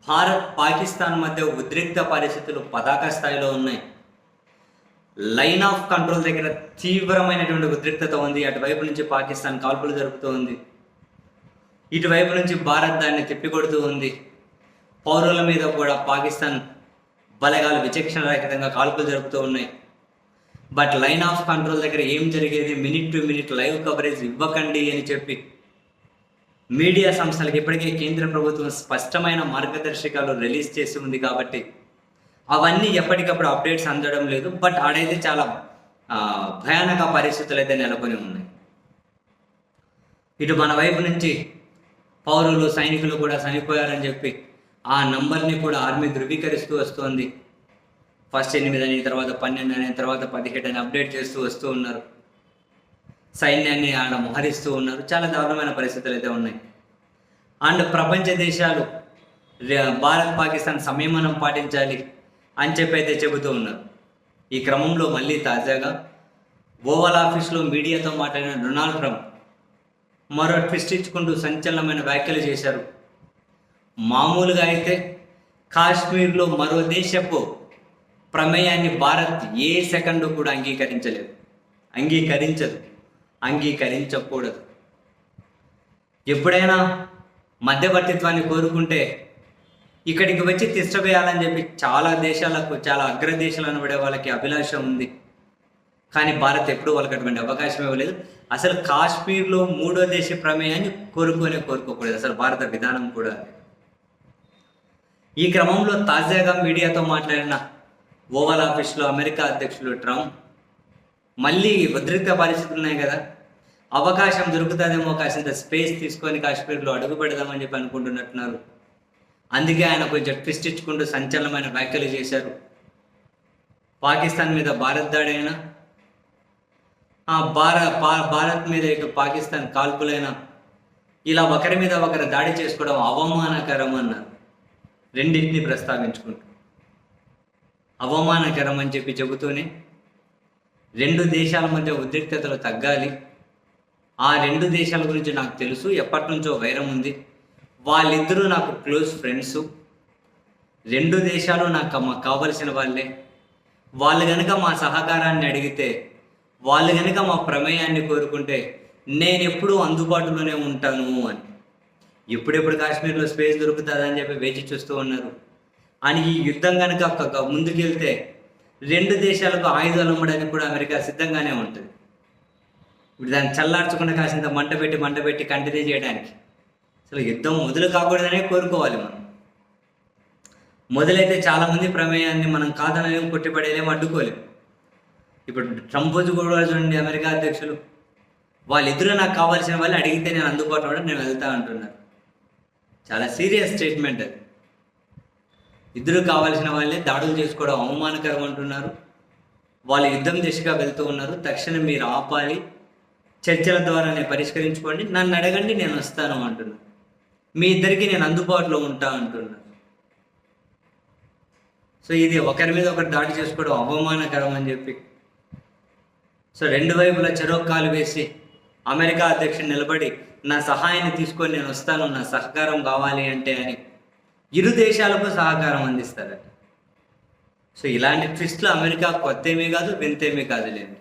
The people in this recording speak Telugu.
భారత్ పాకిస్తాన్ మధ్య ఉద్రిక్త పరిస్థితులు పతాక స్థాయిలో ఉన్నాయి. లైన్ ఆఫ్ కంట్రోల్ దగ్గర తీవ్రమైనటువంటి ఉద్రిక్తత ఉంది. అటువైపు నుంచి పాకిస్తాన్ కాల్పులు జరుపుతూ ఉంది, ఇటువైపు నుంచి భారత్ దాన్ని తిప్పికొడుతూ ఉంది. పౌరుల మీద కూడా పాకిస్తాన్ బలగాలు విచక్షణ రహితంగా కాల్పులు జరుపుతూ ఉన్నాయి. బట్ లైన్ ఆఫ్ కంట్రోల్ దగ్గర ఏం జరిగేది, minute to minute live coverage ఇవ్వకండి అని చెప్పి మీడియా సంస్థలకు ఇప్పటికే కేంద్ర ప్రభుత్వం స్పష్టమైన మార్గదర్శకాలు రిలీజ్ చేసి ఉంది. కాబట్టి అవన్నీ ఎప్పటికప్పుడు అప్డేట్స్ అందడం లేదు. బట్ ఆడైతే చాలా భయానక పరిస్థితులు అయితే నెలకొని ఉన్నాయి. ఇటు మన వైపు నుంచి పౌరులు సైనికులు కూడా చనిపోయారని చెప్పి ఆ నంబర్ని కూడా ఆర్మీ ధృవీకరిస్తూ వస్తుంది. ఫస్ట్ 8 అని, తర్వాత 12 అని, తర్వాత 17 అని అప్డేట్ చేస్తూ వస్తూ ఉన్నారు. సైన్యాన్ని ఆడ మోహరిస్తూ ఉన్నారు. చాలా దారుణమైన పరిస్థితులు అయితే ఉన్నాయి. అండ్ ప్రపంచ దేశాలు భారత్ పాకిస్తాన్ సంయమనం పాటించాలి అని చెప్పి అయితే చెబుతూ ఉన్నారు. ఈ క్రమంలో మళ్ళీ తాజాగా ఓవల్ ఆఫీస్లో మీడియాతో మాట్లాడిన డొనాల్డ్ ట్రంప్ మరో ట్విస్ట్ ఇచ్చుకుంటూ సంచలనమైన వ్యాఖ్యలు చేశారు. మామూలుగా అయితే కాశ్మీర్లో మరో దేశపు ప్రమేయాన్ని భారత్ ఏ సెకండు కూడా అంగీకరించకూడదు. ఎప్పుడైనా మధ్యవర్తిత్వాన్ని కోరుకుంటే ఇక్కడికి వచ్చి తిష్టవేయాలని చెప్పి చాలా దేశాలకు, చాలా అగ్రదేశాలు అనబడే వాళ్ళకి అభిలాష ఉంది. కానీ భారత్ ఎప్పుడూ వాళ్ళకి అటువంటి అవకాశం ఇవ్వలేదు. అసలు కాశ్మీర్లో మూడో దేశ ప్రమేయాన్ని కోరుకోకూడదు అసలు భారత విధానం కూడా. ఈ క్రమంలో తాజాగా మీడియాతో మాట్లాడిన ఓవల్ ఆఫీస్లో అమెరికా అధ్యక్షులు ట్రంప్ మళ్ళీ ఉద్రిక్త పరిస్థితులు ఉన్నాయి కదా, అవకాశం దొరుకుతుందేమో కాసింత స్పేస్ తీసుకొని కాశ్మీర్లో అడుగు పెడదామని చెప్పి అనుకుంటున్నట్టున్నారు. అందుకే ఆయన కొంచెం ట్విస్ట్ ఇచ్చుకుంటూ సంచలనమైన వ్యాఖ్యలు చేశారు. పాకిస్తాన్ మీద భారత్ దాడి అయినా, భారత్ మీద ఇటు పాకిస్తాన్ కాల్పులైనా ఇలా ఒకరి మీద ఒకరు దాడి చేసుకోవడం అవమానకరం అన్నారు. రెండింటిని ప్రస్తావించుకుంటూ అవమానకరం అని చెప్పి చెబుతూనే రెండు దేశాల మధ్య ఉద్రిక్తతలు తగ్గాలి. ఆ రెండు దేశాల గురించి నాకు తెలుసు, ఎప్పటి నుంచో వైరం ఉంది, వాళ్ళిద్దరూ నాకు క్లోజ్ ఫ్రెండ్స్, రెండు దేశాలు నాకు కావలసిన వాళ్ళే. వాళ్ళు కనుక మా సహకారాన్ని అడిగితే, వాళ్ళు కనుక మా ప్రమేయాన్ని కోరుకుంటే నేను ఎప్పుడూ అందుబాటులోనే ఉంటాను అని. ఎప్పుడెప్పుడు కాశ్మీర్లో స్పేస్ దొరుకుతుందని చెప్పి వేచి చూస్తూ ఉన్నారు. అని ఈ యుద్ధం కనుక ముందుకెళ్తే రెండు దేశాలకు ఆయుధాలు అమ్మడానికి కూడా అమెరికా సిద్ధంగానే ఉంటుంది. ఇప్పుడు దాన్ని చల్లార్చకుండా కాసింత మంట పెట్టి కంటిన్యూ చేయడానికి. అసలు యుద్ధం మొదలు కాకూడదనే కోరుకోవాలి మనం. మొదలైతే చాలామంది ప్రమేయాన్ని మనం కాదనలేం, కొట్టిపడేలేం, అడ్డుకోలేం. ఇప్పుడు ట్రంప్ కూడా చూడండి, అమెరికా అధ్యక్షులు వాళ్ళిద్దరూ నాకు కావాల్సిన వాళ్ళు అడిగితే నేను అందుబాటులో నేను వెళ్తా అంటున్నారు. చాలా సీరియస్ స్టేట్మెంట్ అది. ఇద్దరు కావాల్సిన వాళ్ళే దాడులు చేసుకోవడం అవమానకరం అంటున్నారు. వాళ్ళు యుద్ధం దిశగా వెళ్తూ ఉన్నారు. తక్షణం మీరు ఆపాలి, చర్చల ద్వారానే పరిష్కరించుకోండి, నన్ను అడగండి, నేను వస్తాను అంటున్నారు. మీ ఇద్దరికి నేను అందుబాటులో ఉంటా అంటున్నారు. సో ఇది ఒకరి మీద ఒకరు దాడి చేసుకోవడం అవమానకరం అని చెప్పి, సో రెండు వైపులా చెరొక్కాలు వేసి అమెరికా అధ్యక్షుడు నిలబడి నా సహాయాన్ని తీసుకొని నేను వస్తాను, నా సహకారం కావాలి అంటే అని ఇరు దేశాలకు సహకారం అందిస్తారట. సో ఇలాంటి ట్విస్ట్లు అమెరికా కొత్త ఏమీ కాదు, వింతేమీ కాదులేండి.